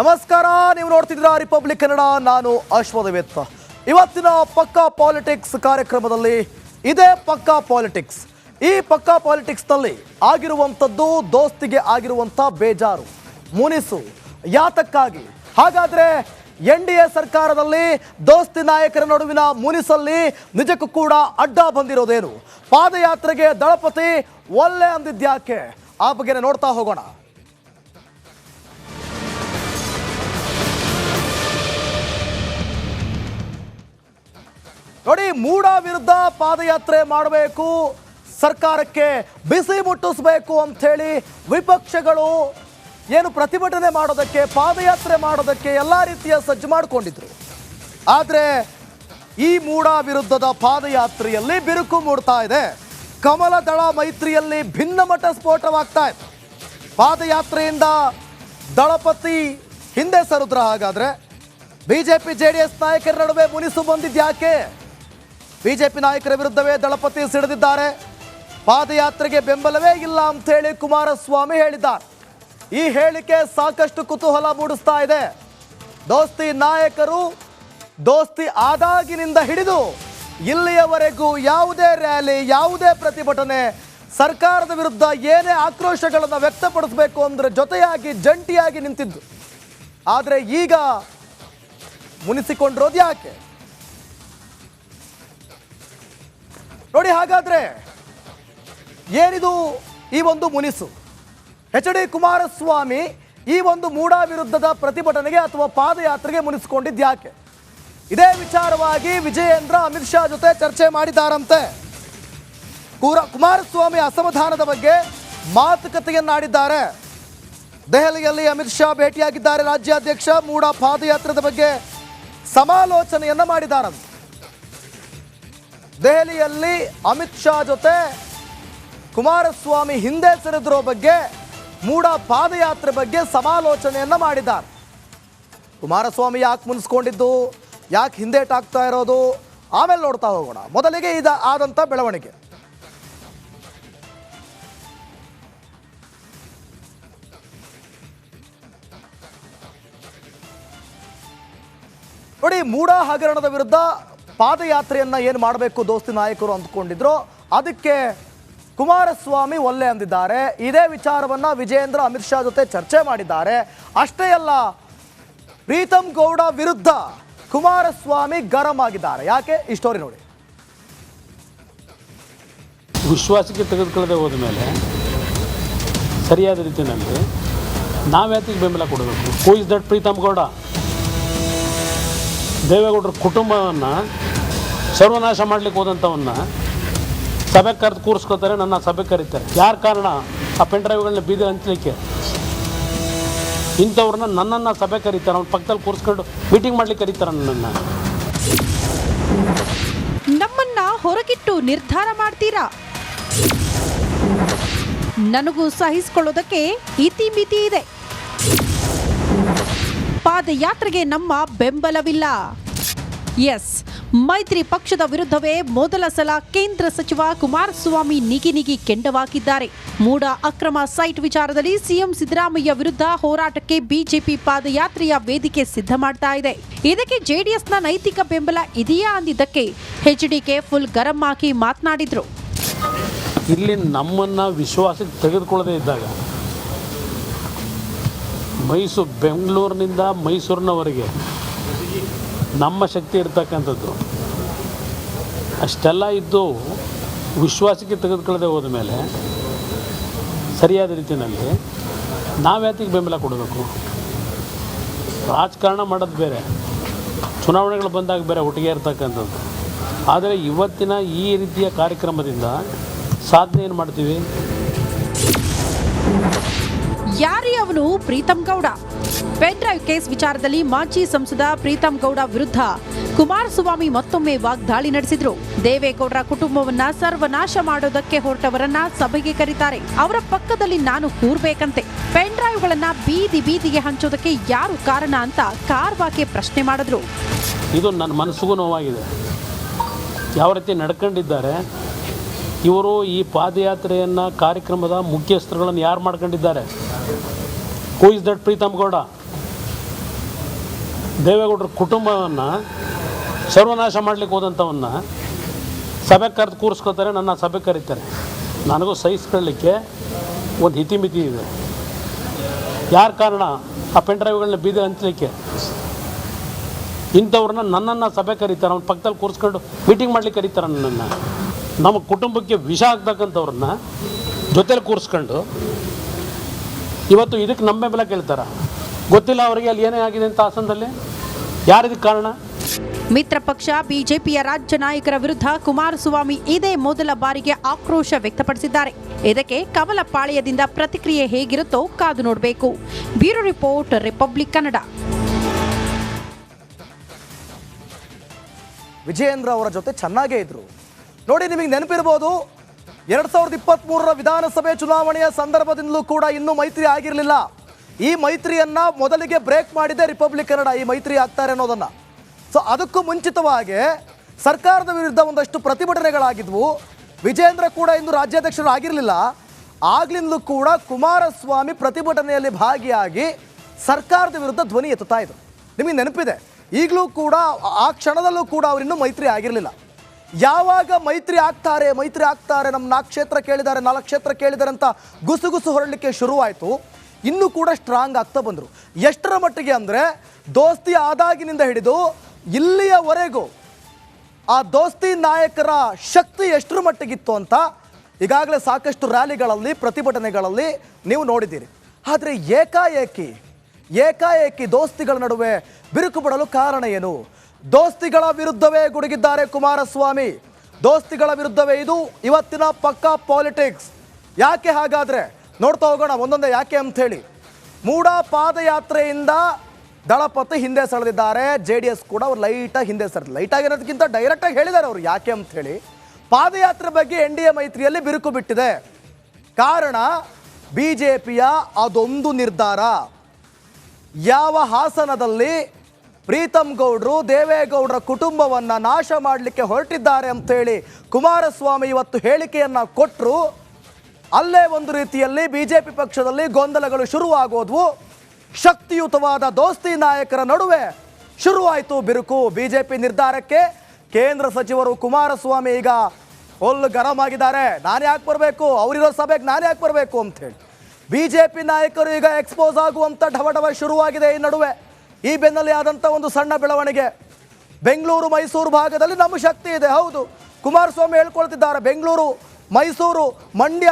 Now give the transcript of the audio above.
ನಮಸ್ಕಾರ, ನೀವು ನೋಡ್ತಿದ್ದೀರಾ ರಿಪಬ್ಲಿಕ್ ಕನ್ನಡ. ನಾನು ಅಶ್ವಥವೇತ್. ಇವತ್ತಿನ ಪಕ್ಕಾ ಪಾಲಿಟಿಕ್ಸ್ ಕಾರ್ಯಕ್ರಮದಲ್ಲಿ ಇದೇ ಪಕ್ಕಾ ಪಾಲಿಟಿಕ್ಸ್. ಈ ಪಕ್ಕಾ ಪಾಲಿಟಿಕ್ಸ್ನಲ್ಲಿ ಆಗಿರುವಂಥದ್ದು ದೋಸ್ತಿಗೆ ಆಗಿರುವಂಥ ಬೇಜಾರು, ಮುನಿಸು ಯಾತಕ್ಕಾಗಿ? ಹಾಗಾದರೆ NDA ಸರ್ಕಾರದಲ್ಲಿ ದೋಸ್ತಿ ನಾಯಕರ ನಡುವಿನ ಮುನಿಸಲ್ಲಿ ನಿಜಕ್ಕೂ ಕೂಡ ಅಡ್ಡ ಬಂದಿರೋದೇನು? ಪಾದಯಾತ್ರೆಗೆ ದಳಪತಿ ಒಲ್ಲೆ ಅಂದಿದ್ಯಾಕೆ? ಆ ಬಗ್ಗೆ ನೋಡ್ತಾ ಹೋಗೋಣ. ನೋಡಿ, ಮೂಡ ವಿರುದ್ಧ ಪಾದಯಾತ್ರೆ ಮಾಡಬೇಕು, ಸರ್ಕಾರಕ್ಕೆ ಬಿಸಿ ಮುಟ್ಟಿಸಬೇಕು ಅಂಥೇಳಿ ವಿಪಕ್ಷಗಳು ಏನು ಪ್ರತಿಭಟನೆ ಮಾಡೋದಕ್ಕೆ, ಪಾದಯಾತ್ರೆ ಮಾಡೋದಕ್ಕೆ ಎಲ್ಲ ರೀತಿಯ ಸಜ್ಜು ಮಾಡಿಕೊಂಡಿದ್ರು. ಆದರೆ ಈ ಮೂಡ ವಿರುದ್ಧದ ಪಾದಯಾತ್ರೆಯಲ್ಲಿ ಬಿರುಕು ಮೂಡ್ತಾ ಇದೆ. ಕಮಲ ದಳ ಮೈತ್ರಿಯಲ್ಲಿ ಭಿನ್ನಮತ ಸ್ಫೋಟವಾಗ್ತಾ ಇದೆ. ಪಾದಯಾತ್ರೆಯಿಂದ ದಳಪತಿ ಹಿಂದೆ ಸರಿದ್ರ. ಹಾಗಾದರೆ BJP JDS ನಾಯಕರ ನಡುವೆ ಮುನಿಸು ಬಂದಿದ್ಯಾಕೆ? BJP ನಾಯಕರ ವಿರುದ್ಧವೇ ದಳಪತಿ ಸಿಡಿದಿದ್ದಾರೆ. ಪಾದಯಾತ್ರೆಗೆ ಬೆಂಬಲವೇ ಇಲ್ಲ ಅಂಥೇಳಿ ಕುಮಾರಸ್ವಾಮಿ ಹೇಳಿದ್ದಾರೆ. ಈ ಹೇಳಿಕೆ ಸಾಕಷ್ಟು ಕುತೂಹಲ ಮೂಡಿಸ್ತಾ ಇದೆ. ದೋಸ್ತಿ ನಾಯಕರು ದೋಸ್ತಿ ಆದಾಗಿನಿಂದ ಹಿಡಿದು ಇಲ್ಲಿಯವರೆಗೂ ಯಾವುದೇ ರ್ಯಾಲಿ, ಯಾವುದೇ ಪ್ರತಿಭಟನೆ, ಸರ್ಕಾರದ ವಿರುದ್ಧ ಏನೇ ಆಕ್ರೋಶಗಳನ್ನು ವ್ಯಕ್ತಪಡಿಸಬೇಕು ಅಂದರೆ ಜೊತೆಯಾಗಿ ಜಂಟಿಯಾಗಿ ನಿಂತಿದ್ದು. ಆದರೆ ಈಗ ಮುನಿಸಿಕೊಂಡಿರೋದು ಯಾಕೆ ನೋಡಿ. ಹಾಗಾದ್ರೆ ಏನಿದು ಈ ಒಂದು ಮುನಿಸು? HD ಕುಮಾರಸ್ವಾಮಿ ಈ ಒಂದು ಮೂಡ ವಿರುದ್ಧದ ಪ್ರತಿಭಟನೆಗೆ ಅಥವಾ ಪಾದಯಾತ್ರೆಗೆ ಮುನಿಸಿಕೊಂಡಿದ್ದು ಯಾಕೆ? ಇದೇ ವಿಚಾರವಾಗಿ ವಿಜಯೇಂದ್ರ ಅಮಿತ್ ಶಾ ಜೊತೆ ಚರ್ಚೆ ಮಾಡಿದ್ದಾರಂತೆ. ಕುಮಾರಸ್ವಾಮಿ ಅಸಮಾಧಾನದ ಬಗ್ಗೆ ಮಾತುಕತೆಯನ್ನಾಡಿದ್ದಾರೆ. ದೆಹಲಿಯಲ್ಲಿ ಅಮಿತ್ ಶಾ ಭೇಟಿಯಾಗಿದ್ದಾರೆ. ರಾಜ್ಯಾಧ್ಯಕ್ಷ ಮೂಡ ಪಾದಯಾತ್ರೆದ ಬಗ್ಗೆ ಸಮಾಲೋಚನೆಯನ್ನ ಮಾಡಿದ್ದಾರಂತೆ. ದೆಹಲಿಯಲ್ಲಿ ಅಮಿತ್ ಶಾ ಜೊತೆ ಕುಮಾರಸ್ವಾಮಿ ಹಿಂದೆ ಸರಿದಿರೋ ಬಗ್ಗೆ, ಮೂಡ ಪಾದಯಾತ್ರೆ ಬಗ್ಗೆ ಸಮಾಲೋಚನೆಯನ್ನ ಮಾಡಿದ್ದಾರೆ. ಕುಮಾರಸ್ವಾಮಿ ಯಾಕೆ ಮುನಿಸ್ಕೊಂಡಿದ್ದು, ಯಾಕೆ ಹಿಂದೇಟಾಗ್ತಾ ಇರೋದು, ಆಮೇಲೆ ನೋಡ್ತಾ ಹೋಗೋಣ. ಮೊದಲಿಗೆ ಆದಂಥ ಬೆಳವಣಿಗೆ. ನೋಡಿ, ಮೂಡ ಹಗರಣದ ವಿರುದ್ಧ ಪಾದಯಾತ್ರೆಯನ್ನ ಏನು ಮಾಡಬೇಕು ದೋಸ್ತಿ ನಾಯಕರು ಅಂದ್ಕೊಂಡಿದ್ರು, ಅದಕ್ಕೆ ಕುಮಾರಸ್ವಾಮಿ ಒಲ್ಲೆ ಅಂದಿದ್ದಾರೆ. ಇದೇ ವಿಚಾರವನ್ನ ವಿಜಯೇಂದ್ರ ಅಮಿತ್ ಶಾ ಜೊತೆ ಚರ್ಚೆ ಮಾಡಿದ್ದಾರೆ. ಅಷ್ಟೇ ಅಲ್ಲ, ಪ್ರೀತಮ್ ಗೌಡ ವಿರುದ್ಧ ಕುಮಾರಸ್ವಾಮಿ ಗರಂ ಆಗಿದ್ದಾರೆ. ಯಾಕೆ? ಈ ಸ್ಟೋರಿ ನೋಡಿ. ವಿಶ್ವಾಸಕ್ಕೆ ತೆಗೆದುಕೊಳ್ಳದೆ ಹೋದ ಮೇಲೆ ಸರಿಯಾದ ರೀತಿಯಲ್ಲಿ ನಾವ್ಯಾತಿಗೆ ಬೆಂಬಲ ಕೊಡಬೇಕು? Who is that Pritam Gowda? ದೇವೇಗೌಡರ ಕುಟುಂಬವನ್ನು ಸರ್ವನಾಶ ಮಾಡಲಿಕ್ಕೆ ಹೋದಂಥವನ್ನ ಸಭೆಗೆ ಕರೆದು ಕೂರಿಸ್ಕೋತಾರೆ, ನನ್ನ ಸಭೆಗೆ ಕರೀತಾರೆ. ಯಾರು ಕಾರಣ ಆ ಪೆನ್ ಡ್ರೈವ್ಗಳನ್ನ ಬೀದಿ ಹಂಚಲಿಕ್ಕೆ? ಇಂಥವ್ರನ್ನ ನನ್ನನ್ನು ಸಭೆ ಕರೀತಾರೆ, ಅವ್ನ ಪಕ್ಕದಲ್ಲಿ ಕೂರಿಸ್ಕೊಂಡು ಮೀಟಿಂಗ್ ಮಾಡ್ಲಿಕ್ಕೆ ಕರೀತಾರೆ ನನ್ನನ್ನು. ನಮ್ಮನ್ನ ಹೊರಗಿಟ್ಟು ನಿರ್ಧಾರ ಮಾಡ್ತೀರಾ? ನನಗೂ ಸಹಿಸಿಕೊಳ್ಳೋದಕ್ಕೆ ಇತಿಮಿತಿ ಇದೆ. ಪಾದಯಾತ್ರೆಗೆ ನಮ್ಮ ಬೆಂಬಲವಿಲ್ಲ. ಎಸ್, ಮೈತ್ರಿ ಪಕ್ಷದ ವಿರುದ್ಧವೇ ಮೊದಲ ಸಲ ಕೇಂದ್ರ ಸಚಿವ ಕುಮಾರಸ್ವಾಮಿ ನಿಗಿ ಕೆಂಡವಾಗಿದ್ದಾರೆ. ಮೂಡ ಅಕ್ರಮ ಸೈಟ್ ವಿಚಾರದಲ್ಲಿ ಸಿಎಂ ಸಿದ್ದರಾಮಯ್ಯ ವಿರುದ್ಧ ಹೋರಾಟಕ್ಕೆ ಬಿಜೆಪಿ ಪಾದಯಾತ್ರೆಯ ವೇದಿಕೆ ಸಿದ್ಧ ಮಾಡ್ತಾ ಇದೆ. ಇದಕ್ಕೆ JDSನ ನೈತಿಕ ಬೆಂಬಲ ಇದೆಯಾ ಅಂದಿದ್ದಕ್ಕೆ HDK ಫುಲ್ ಗರಂ ಆಗಿ ಮಾತನಾಡಿದ್ರು. ಇಲ್ಲಿ ನಮ್ಮನ್ನು ವಿಶ್ವಾಸಕ್ಕೆ ತೆಗೆದುಕೊಳ್ಳದೇ ಇದ್ದಾಗ ಬೆಂಗಳೂರಿನಿಂದ ಮೈಸೂರಿನವರೆಗೆ ನಮ್ಮ ಶಕ್ತಿ ಇರ್ತಕ್ಕಂಥದ್ದು ಅಷ್ಟೆಲ್ಲ ಇದ್ದು ವಿಶ್ವಾಸಕ್ಕೆ ತೆಗೆದುಕೊಳ್ಳದೆ ಹೋದ ಮೇಲೆ ಸರಿಯಾದ ರೀತಿಯಲ್ಲಿ ನಾವ್ಯಾತಿಗೆ ಬೆಂಬಲ ಕೊಡಬೇಕು? ರಾಜಕಾರಣ ಮಾಡೋದು ಬೇರೆ, ಚುನಾವಣೆಗಳು ಬಂದಾಗ ಬೇರೆ ಒಟ್ಟಿಗೆ ಇರ್ತಕ್ಕಂಥದ್ದು. ಆದರೆ ಇವತ್ತಿನ ಈ ರೀತಿಯ ಕಾರ್ಯಕ್ರಮದಿಂದ ಸಾಧನೆ ಏನು ಮಾಡ್ತೀವಿ? ಯಾರೇ ಅವನು Pritam Gowda? Pen drive case ವಿಚಾರದಲ್ಲಿ ಮಾಜಿ ಸಂಸದ ಪ್ರೀತಮ್ ಗೌಡ ವಿರುದ್ಧ ಕುಮಾರಸ್ವಾಮಿ ಮತ್ತೊಮ್ಮೆ ವಾಗ್ದಾಳಿ ನಡೆಸಿದ್ರು. ದೇವೇಗೌಡರ ಕುಟುಂಬವನ್ನ ಸರ್ವನಾಶ ಮಾಡೋದಕ್ಕೆ ಹೊರಟವರನ್ನ ಸಭೆಗೆ ಕರೀತಾರೆ. ಅವರ ಪಕ್ಕದಲ್ಲಿ ನಾನು ಕೂರ್ಬೇಕಂತೆ. ಪೆನ್ ಡ್ರೈವ್ಗಳನ್ನ ಬೀದಿಗೆ ಹಂಚೋದಕ್ಕೆ ಯಾರು ಕಾರಣ ಅಂತ ಖಾರವಾಗಿ ಪ್ರಶ್ನೆ ಮಾಡಿದ್ರು. ಇದು ನನ್ನ ಮನಸ್ಸಿಗೂ ನೋವಾಗಿದೆ. ಯಾವ ರೀತಿ ನಡ್ಕೊಂಡಿದ್ದಾರೆ ಇವರು. ಈ ಪಾದಯಾತ್ರೆಯನ್ನು ಕಾರ್ಯಕ್ರಮದ ಮುಖ್ಯಸ್ಥರುಗಳನ್ನು ಯಾರು ಮಾಡ್ಕೊಂಡಿದ್ದಾರೆ? Who is that Pritam Gowda? ದೇವೇಗೌಡರ ಕುಟುಂಬವನ್ನು ಸರ್ವನಾಶ ಮಾಡಲಿಕ್ಕೆ ಹೋದಂಥವನ್ನ ಸಭೆ ಕರೆದು ಕೂರಿಸ್ಕೋತಾರೆ, ನನ್ನ ಸಭೆ ಕರೀತಾರೆ. ನನಗೂ ಸಹಿಸ್ಕೊಳ್ಳಿಕ್ಕೆ ಒಂದು ಹಿತಿಮಿತಿ ಇದೆ. ಯಾರ ಕಾರಣ ಆ ಪೆನ್ ಡ್ರೈವ್ಗಳನ್ನ ಬೀದಿ ಹಂಚಲಿಕ್ಕೆ ಇಂಥವ್ರನ್ನ ನನ್ನನ್ನು ಸಭೆ ಕರೀತಾರೆ, ಅವ್ನ ಪಕ್ಕದಲ್ಲಿ ಕೂರಿಸ್ಕೊಂಡು ಮೀಟಿಂಗ್ ಮಾಡ್ಲಿಕ್ಕೆ ಕರೀತಾರೆ ನನ್ನನ್ನು. ನಮ್ಮ ಕುಟುಂಬಕ್ಕೆ ವಿಷ ಆಗ್ತಕ್ಕಂಥವ್ರನ್ನ ಜೊತೆಲಿ ಕೂರಿಸ್ಕೊಂಡು ಇವತ್ತು ಇದಕ್ಕೆ ನಮ್ಮ ಬೆಂಬಲ ಕೇಳ್ತಾರೆ. ಗೊತ್ತಿಲ್ಲ ಅವರಿಗೆ ಅಲ್ಲಿ ಏನೇ ಆಗಿದೆ ಅಂತ ಹಾಸನದಲ್ಲಿ. ಯಾರಿದಕ್ಕೆ ಕಾರಣ? ಮಿತ್ರ ಪಕ್ಷ ಬಿಜೆಪಿಯ ರಾಜ್ಯ ನಾಯಕರ ವಿರುದ್ಧ ಕುಮಾರಸ್ವಾಮಿ ಇದೇ ಮೊದಲ ಬಾರಿಗೆ ಆಕ್ರೋಶ ವ್ಯಕ್ತಪಡಿಸಿದ್ದಾರೆ. ಇದಕ್ಕೆ ಕಮಲ ಪಾಳ್ಯದಿಂದ ಪ್ರತಿಕ್ರಿಯೆ ಹೇಗಿರುತ್ತೋ ಕಾದು ನೋಡಬೇಕು. Bureau report, republic Kannada. Vijayendra ಅವರ ಜೊತೆ ಚೆನ್ನಾಗೇ ಇದ್ರು ನೋಡಿ. ನಿಮಗೆ ನೆನಪಿರ್ಬೋದು, 2023ರ ವಿಧಾನಸಭೆ ಚುನಾವಣೆಯ ಸಂದರ್ಭದಿಂದಲೂ ಕೂಡ ಇನ್ನೂ ಮೈತ್ರಿ ಆಗಿರಲಿಲ್ಲ. ಈ ಮೈತ್ರಿಯನ್ನ ಮೊದಲಿಗೆ ಬ್ರೇಕ್ ಮಾಡಿದೆ ರಿಪಬ್ಲಿಕ್ ಕನ್ನಡ, ಈ ಮೈತ್ರಿ ಆಗ್ತಾರೆ ಅನ್ನೋದನ್ನ. ಸೊ ಅದಕ್ಕೂ ಮುಂಚಿತವಾಗಿ ಸರ್ಕಾರದ ವಿರುದ್ಧ ಒಂದಷ್ಟು ಪ್ರತಿಭಟನೆಗಳಾಗಿದ್ವು. ವಿಜಯೇಂದ್ರ ಕೂಡ ಇಂದು ರಾಜ್ಯಾಧ್ಯಕ್ಷರು ಆಗಿರಲಿಲ್ಲ. ಆಗ್ಲಿಂದಲೂ ಕೂಡ ಕುಮಾರಸ್ವಾಮಿ ಪ್ರತಿಭಟನೆಯಲ್ಲಿ ಭಾಗಿಯಾಗಿ ಸರ್ಕಾರದ ವಿರುದ್ಧ ಧ್ವನಿ ಎತ್ತುತ್ತಾ ಇದ್ರು. ನಿಮಗೆ ನೆನಪಿದೆ, ಈಗಲೂ ಕೂಡ ಆ ಕ್ಷಣದಲ್ಲೂ ಕೂಡ ಅವರಿನ್ನೂ ಮೈತ್ರಿ ಆಗಿರಲಿಲ್ಲ. ಯಾವಾಗ ಮೈತ್ರಿ ಆಗ್ತಾರೆ ನಮ್ಮ 4 ಕ್ಷೇತ್ರ ಕೇಳಿದ್ದಾರೆ 4 ಕ್ಷೇತ್ರ ಕೇಳಿದ್ದಾರೆ ಅಂತ ಗುಸುಗುಸು ಹೊರಡಲಿಕ್ಕೆ ಶುರುವಾಯಿತು. ಇನ್ನೂ ಕೂಡ ಸ್ಟ್ರಾಂಗ್ ಆಗ್ತಾ ಬಂದರು. ಎಷ್ಟರ ಮಟ್ಟಿಗೆ ಅಂದರೆ ದೋಸ್ತಿ ಆದಾಗಿನಿಂದ ಹಿಡಿದು ಇಲ್ಲಿಯವರೆಗೂ ಆ ದೋಸ್ತಿ ನಾಯಕರ ಶಕ್ತಿ ಎಷ್ಟರ ಮಟ್ಟಿಗಿತ್ತು ಅಂತ ಈಗಾಗಲೇ ಸಾಕಷ್ಟು ರ್ಯಾಲಿಗಳಲ್ಲಿ ಪ್ರತಿಭಟನೆಗಳಲ್ಲಿ ನೀವು ನೋಡಿದ್ದೀರಿ. ಆದರೆ ಏಕಾಏಕಿ ದೋಸ್ತಿಗಳ ನಡುವೆ ಬಿರುಕು ಬಿಡಲು ಕಾರಣ ಏನು? ದೋಸ್ತಿಗಳ ವಿರುದ್ಧವೇ ಗುಡುಗಿದ್ದಾರೆ ಕುಮಾರಸ್ವಾಮಿ. ದೋಸ್ತಿಗಳ ವಿರುದ್ಧವೇ ಇದು ಇವತ್ತಿನ ಪಕ್ಕಾ ಪಾಲಿಟಿಕ್ಸ್. ಯಾಕೆ ಹಾಗಾದರೆ ನೋಡ್ತಾ ಹೋಗೋಣ ಒಂದೊಂದೇ ಯಾಕೆ ಅಂಥೇಳಿ. ಮೂಡ ಪಾದಯಾತ್ರೆಯಿಂದ ದಳಪತಿ ಹಿಂದೆ ಸರಿದಿದ್ದಾರೆ. JDS ಕೂಡ ಅವ್ರು ಲೈಟಾಗಿ ಹಿಂದೆ ಸರಿದ, ಲೈಟಾಗಿ ಅನ್ನೋದಕ್ಕಿಂತ ಡೈರೆಕ್ಟಾಗಿ ಹೇಳಿದ್ದಾರೆ ಅವರು ಯಾಕೆ ಅಂಥೇಳಿ. ಪಾದಯಾತ್ರೆ ಬಗ್ಗೆ NDA ಮೈತ್ರಿಯಲ್ಲಿ ಬಿರುಕು ಬಿಟ್ಟಿದೆ. ಕಾರಣ BJPಯ ಅದೊಂದು ನಿರ್ಧಾರ. ಯಾವ ಹಾಸನದಲ್ಲಿ ಪ್ರೀತಮ್ ಗೌಡ್ರು ದೇವೇಗೌಡರ ಕುಟುಂಬವನ್ನು ನಾಶ ಮಾಡಲಿಕ್ಕೆ ಹೊರಟಿದ್ದಾರೆ ಅಂಥೇಳಿ ಕುಮಾರಸ್ವಾಮಿ ಇವತ್ತು ಹೇಳಿಕೆಯನ್ನು ಕೊಟ್ಟರು, ಅಲ್ಲೇ ಒಂದು ರೀತಿಯಲ್ಲಿ BJP ಪಕ್ಷದಲ್ಲಿ ಗೊಂದಲಗಳು ಶುರುವಾಗೋದ್ವು. ಶಕ್ತಿಯುತವಾದ ದೋಸ್ತಿ ನಾಯಕರ ನಡುವೆ ಶುರುವಾಯಿತು ಬಿರುಕು. BJP ನಿರ್ಧಾರಕ್ಕೆ ಕೇಂದ್ರ ಸಚಿವರು ಕುಮಾರಸ್ವಾಮಿ ಈಗ ಫುಲ್ ಗರಂ ಆಗಿದ್ದಾರೆ. ನಾನು ಯಾಕೆ ಬರಬೇಕು, ಅವರಿರೋ ಸಭೆಗೆ ನಾನು ಯಾಕೆ ಬರಬೇಕು ಅಂಥೇಳಿ BJP ನಾಯಕರು ಈಗ ಎಕ್ಸ್ಪೋಸ್ ಆಗುವಂಥ ಢವಢವ ಶುರುವಾಗಿದೆ. ಈ ನಡುವೆ ಈ ಬೆನ್ನಲ್ಲೇ ಆದಂಥ ಒಂದು ಸಣ್ಣ ಬೆಳವಣಿಗೆ. ಬೆಂಗಳೂರು ಮೈಸೂರು ಭಾಗದಲ್ಲಿ ನಮ್ಮ ಶಕ್ತಿ ಇದೆ, ಹೌದು. ಕುಮಾರಸ್ವಾಮಿ ಹೇಳ್ಕೊಳ್ತಿದ್ದಾರೆ ಬೆಂಗಳೂರು ಮೈಸೂರು ಮಂಡ್ಯ